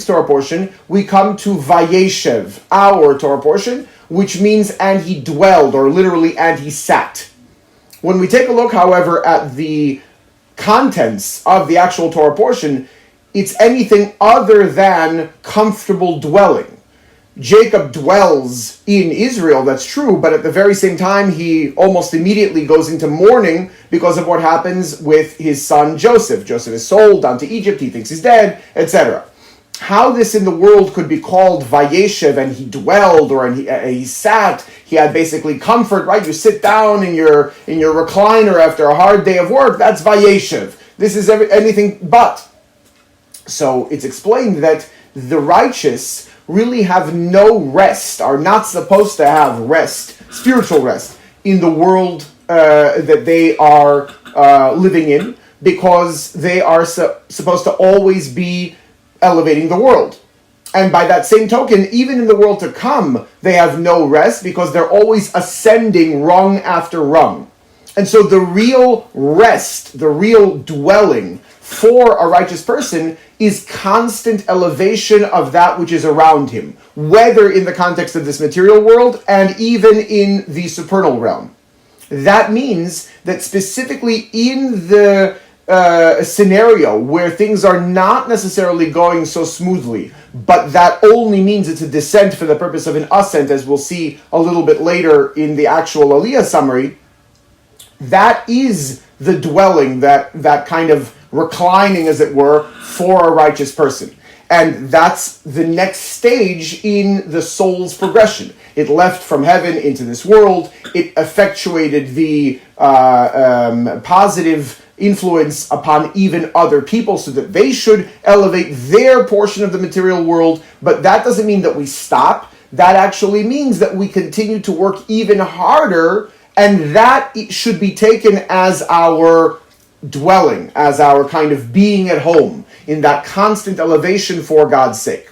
Torah portion, we come to Vayeshev, our Torah portion, which means and he dwelled, or literally and he sat. When we take a look, however, at the contents of the actual Torah portion, it's anything other than comfortable dwelling. Jacob dwells in Israel, that's true, but at the very same time, he almost immediately goes into mourning because of what happens with his son Joseph. Joseph is sold down to Egypt, he thinks he's dead, etc. How this in the world could be called Vayeshev, and he dwelled, or he sat, he had basically comfort, right? You sit down in your recliner after a hard day of work, that's Vayeshev. This is anything but. So it's explained that the righteous really have no rest, are not supposed to have rest, spiritual rest, in the world that they are living in, because they are supposed to always be elevating the world. And by that same token, even in the world to come, they have no rest because they're always ascending rung after rung. And so the real rest, the real dwelling for a righteous person is constant elevation of that which is around him, whether in the context of this material world and even in the supernal realm. That means that specifically in the scenario where things are not necessarily going so smoothly, but that only means it's a descent for the purpose of an ascent, as we'll see a little bit later in the actual Aliyah summary, that is the dwelling, that kind of reclining, as it were, for a righteous person. And that's the next stage in the soul's progression. It left from heaven into this world. It effectuated the positive influence upon even other people so that they should elevate their portion of the material world. But that doesn't mean that we stop. That actually means that we continue to work even harder, and that should be taken as our dwelling, as our kind of being at home, in that constant elevation for God's sake.